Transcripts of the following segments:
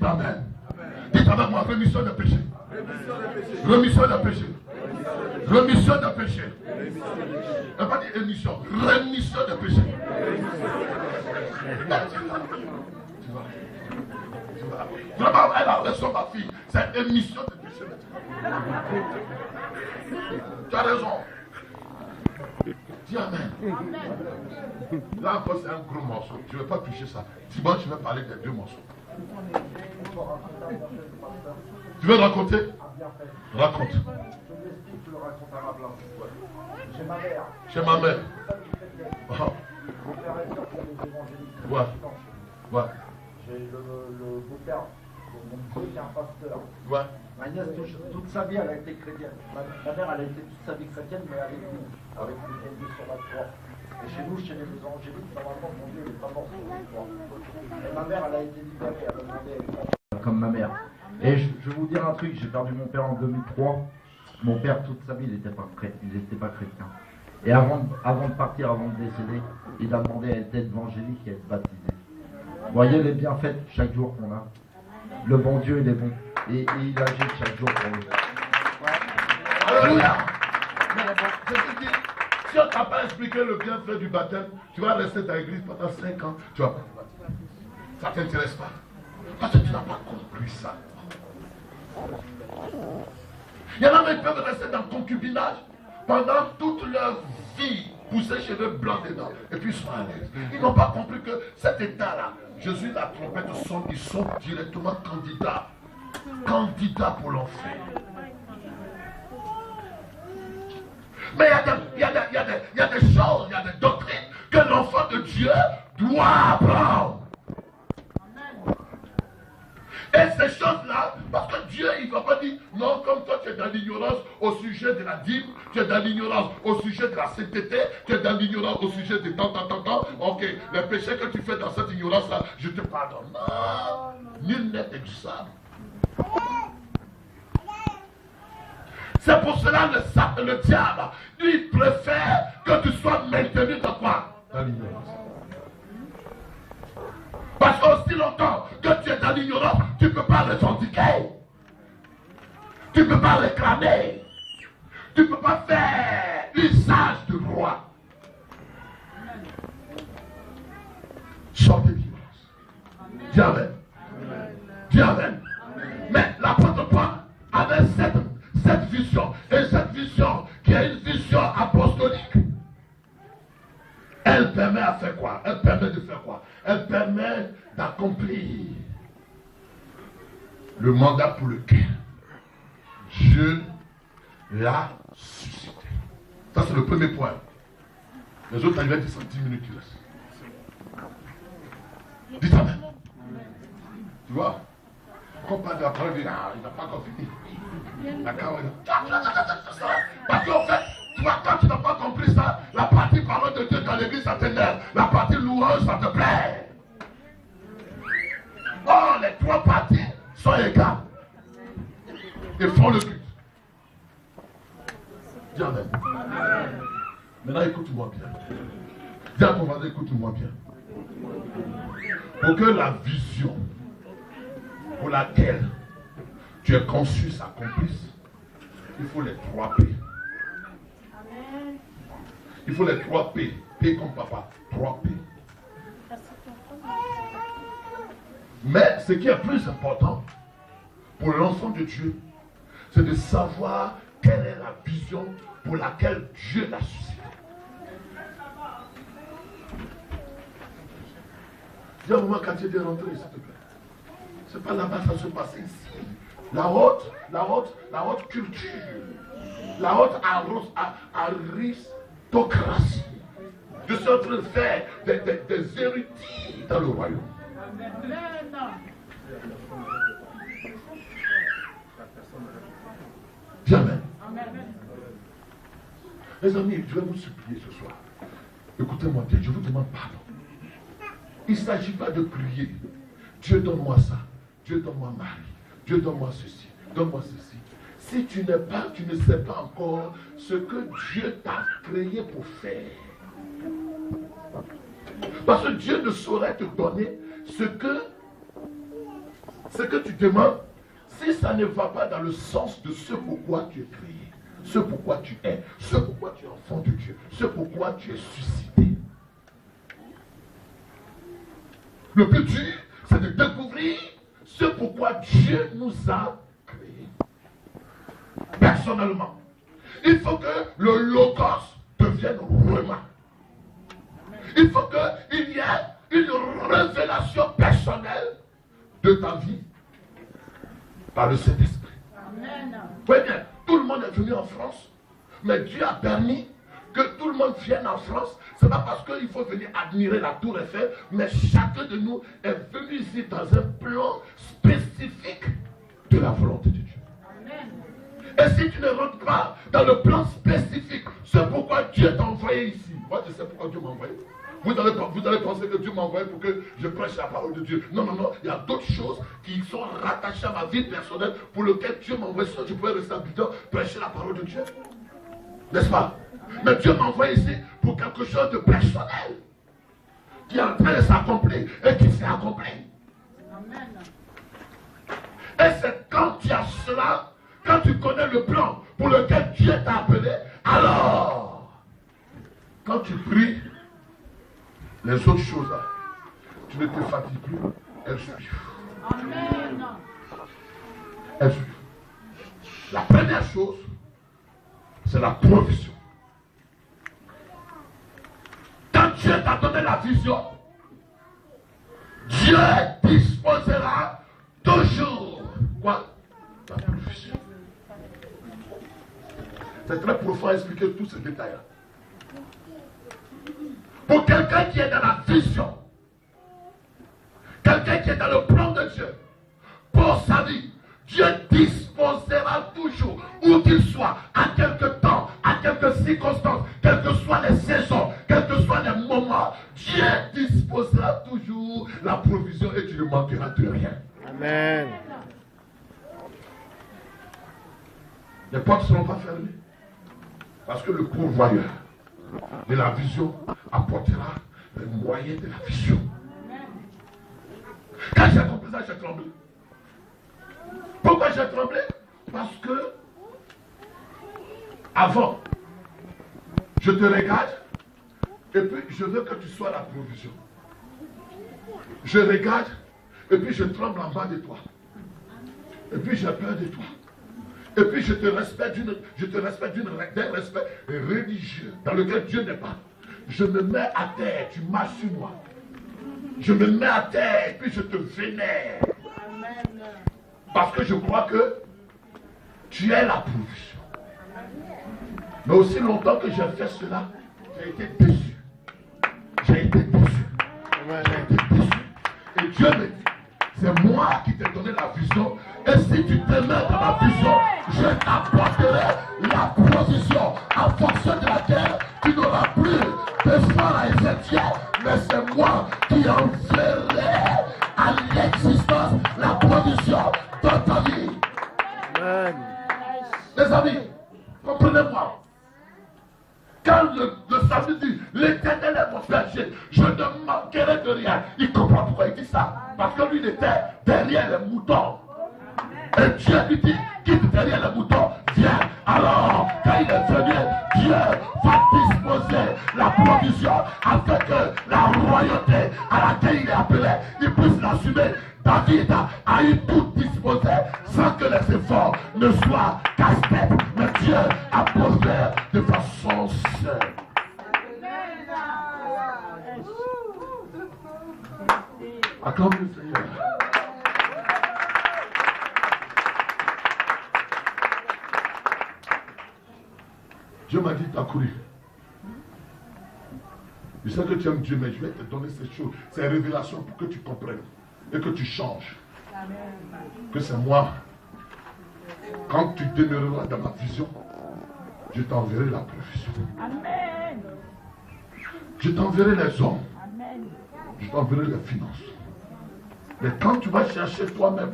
Dites Amen. Dites avec moi, rémission des péchés. Rémission des péchés. Rémission des péchés. Elle va dire émission. Rémission des péchés. Vraiment, elle a reçu ma fille. C'est émission des péchés. Tu as raison. Dis Amen. Là encore, c'est un gros morceau. Je ne vais pas toucher ça. Dimanche, je vais parler des deux morceaux. Tu veux raconter? Raconte. Je l'explique, je le raconte à ma place. Chez ma mère. Chez ma mère. Mon père est sorti des évangéliques. Ouais. Ouais. J'ai le beau-père, mon Dieu, qui est un pasteur. Ouais. Ma nièce, toute sa vie, elle a été chrétienne. Ma mère, elle a été toute sa vie chrétienne, mais avec nous, avec Dieu sur la croix. Et chez nous, chez les évangéliques, normalement, mon Dieu, il n'est pas mort sur la croix. Et ma mère, elle a été libérée, elle a demandé comme ma mère. Et je vais vous dire un truc, j'ai perdu mon père en 2003. Mon père, toute sa vie, il n'était pas chrétien. Et avant de partir, avant de décéder, il a demandé à être évangélique et à être baptisé. Vous voyez les bienfaits chaque jour qu'on a. Le bon Dieu, il est bon. Et il agit chaque jour pour nous. Alléluia. Je te dis, si on ne t'a pas expliqué le bienfait du baptême, tu vas rester dans l'église pendant 5 ans, tu vas pas te baptiser. Ça ne t'intéresse pas. Parce que tu n'as pas compris ça. Il y en a qui peuvent rester dans le concubinage pendant toute leur vie, pousser cheveux blancs dedans, et puis ils sont à l'aise. Ils n'ont pas compris que cet état-là, Jésus, la trompette sonne, ils sont directement candidats. Candidats pour l'enfer. Mais il y a des choses, il y a des doctrines que l'enfant de Dieu doit apprendre. Et ces choses-là, parce que Dieu, il ne va pas dire, non, comme toi, tu es dans l'ignorance au sujet de la dîme, tu es dans l'ignorance au sujet de la sainteté, tu es dans l'ignorance au sujet de tant, ok, les péchés que tu fais dans cette ignorance-là, je te pardonne. Non, nul n'est exempt. C'est pour cela le diable, lui, il préfère que tu sois maintenu dans quoi? Dans l'ignorance. Parce qu'aussi longtemps que tu es dans l'ignorance, tu ne peux pas revendiquer. Tu ne peux pas réclamer. Tu ne peux pas faire usage du roi. Sors de l'ignorance. Dis Amen. Dis Amen. Mais l'apôtre Paul avait cette vision. Et cette vision, qui est une vision apostolique, elle permet à faire quoi? Elle permet de faire quoi? Elle permet d'accomplir le mandat pour lequel Dieu l'a suscité. Ça, c'est le premier point. Les autres arrivent à 10 minutes qui restent. Dites Amen. Tu vois? Quand on parle de la parole, il n'a pas encore fini. Parce qu'en fait, tu vois, quand tu n'as pas compris ça, la partie parole de Dieu dans l'église, ça t'énerve. La partie louange, ça te plaît. Or, les trois parties sont égales. Ils font le culte. Dis Amen. Maintenant, écoute-moi bien. Dis à ton voisin, écoute-moi bien. Pour que la vision pour laquelle tu es conçu s'accomplisse, il faut les 3 P. Il faut les 3 P. P comme papa. 3 P. Mais ce qui est plus important pour l'enfant de Dieu, c'est de savoir quelle est la vision pour laquelle Dieu l'a suscité. Dis à un moment quand tu es rentré, s'il te plaît. C'est pas là-bas, ça se passe ici. La haute culture, la haute aristocratie. Je suis en train de faire des érudits dans le royaume. Dis Amen. Les amis, je vais vous supplier ce soir. Écoutez-moi bien, je vous demande pardon. Il ne s'agit pas de prier. Dieu donne-moi ça. Dieu donne-moi mari. Dieu donne-moi ceci. Donne-moi ceci. Si tu ne sais pas encore ce que Dieu t'a créé pour faire. Parce que Dieu ne saurait te donner ce que ce que tu demandes, si ça ne va pas dans le sens de ce pourquoi tu es créé, ce pourquoi tu es, ce pourquoi tu es enfant de Dieu, ce pourquoi tu es suscité. Le plus dur, c'est de découvrir ce pourquoi Dieu nous a créés. Personnellement, il faut que le logos devienne vraiment. Il faut qu'il y ait une révélation personnelle de ta vie par le Saint-Esprit. Voyez bien, tout le monde est venu en France, mais Dieu a permis que tout le monde vienne en France. Ce n'est pas parce qu'il faut venir admirer la tour Eiffel, mais chacun de nous est venu ici dans un plan spécifique de la volonté de Dieu. Et si tu ne rentres pas dans le plan spécifique, c'est pourquoi Dieu t'a envoyé ici. Moi, je sais pourquoi Dieu m'a envoyé. Vous allez penser que Dieu m'a envoyé pour que je prêche la parole de Dieu. Non, non, non. Il y a d'autres choses qui sont rattachées à ma vie personnelle pour lesquelles Dieu m'a envoyé. Sinon, je pouvais rester habitant, prêcher la parole de Dieu. N'est-ce pas? Mais Dieu m'a envoyé ici pour quelque chose de personnel qui est en train de s'accomplir et qui s'est accompli. Amen. Et c'est quand tu as cela, quand tu connais le plan pour lequel Dieu t'a appelé, alors, quand tu pries, les autres choses là, tu ne te fatigues plus, elles suivent. Amen. Elles suivent. La première chose, c'est la provision. Quand Dieu t'a donné la vision, Dieu disposera toujours quoi? La provision. C'est très profond à expliquer tous ces détails-là. Pour quelqu'un qui est dans la vision, quelqu'un qui est dans le plan de Dieu, pour sa vie, Dieu disposera toujours, où qu'il soit, à quelque temps, à quelques circonstances, quelles que soient les saisons, quels que soient les moments, Dieu disposera toujours la provision et tu ne manqueras de rien. Amen. Les portes ne seront pas fermées. Parce que le pourvoyeur de la vision apportera les moyens de la vision. Quand j'ai compris ça, j'ai tremblé. Pourquoi j'ai tremblé? Parce que avant, je te regarde et puis je veux que tu sois la provision. Je regarde et puis je tremble en bas de toi. Et puis j'ai peur de toi. Et puis je te respecte d'un respect religieux dans lequel Dieu n'est pas. Je me mets à terre, tu marches sur moi. Je me mets à terre et puis je te vénère. Parce que je crois que tu es la provision. Mais aussi longtemps que j'ai fait cela, j'ai été déçu. J'ai été déçu. J'ai été déçu. Et Dieu me dit, c'est moi qui t'ai donné la vision. Et si tu te mets dans la vision, je t'apporterai la provision en fonction de laquelle tu n'auras plus d'espoir à effectuer. Mais c'est moi qui enverrai à l'existence la provision dans ta vie. Amen. Les amis, comprenez-moi. Quand le samedi dit, l'Éternel est mon berger, je ne manquerai de rien. Il comprend pourquoi il dit ça. Parce que lui, il était derrière les moutons. Et Dieu lui dit, quitte derrière les moutons, viens. Alors, quand il est venu, Dieu va disposer la provision afin que la royauté à laquelle il est appelé, il puisse l'assumer. David a eu tout disposé sans que les efforts ne soient casse-tête. Mais Dieu a pourvu de façon seule. Acclame le Seigneur. Dieu m'a dit, tu as couru. Je sais que tu aimes Dieu, mais je vais te donner ces choses, ces révélations pour que tu comprennes et que tu changes. Que c'est moi. Quand tu demeureras dans ma vision, je t'enverrai la provision. Amen. Je t'enverrai les hommes. Amen. Je t'enverrai les finances. Mais quand tu vas chercher toi-même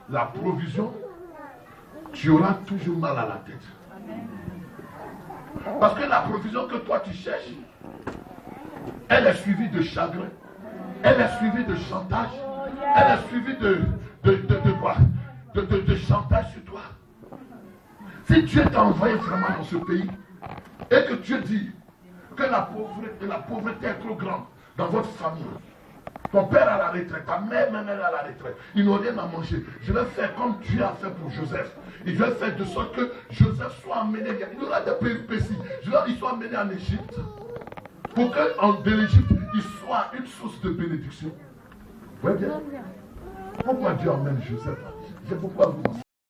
la provision, tu auras toujours mal à la tête. Amen. Parce que la provision que toi tu cherches, elle est suivie de chagrin, elle est suivie de chantage, elle est suivie de chantage sur toi. Si Dieu t'a envoyé vraiment dans ce pays, et que Dieu dit que la pauvreté est trop grande dans votre famille, ton père à la retraite, ta mère même elle est à la retraite, ils n'ont rien à manger. Je vais faire comme Dieu a fait pour Joseph. Il va faire de sorte que Joseph soit amené, il aura des péripéties. Il soit amené en Égypte. Pour que de l'Égypte, il soit une source de bénédiction. Vous voyez bien? Pourquoi Dieu emmène Joseph? C'est pourquoi vous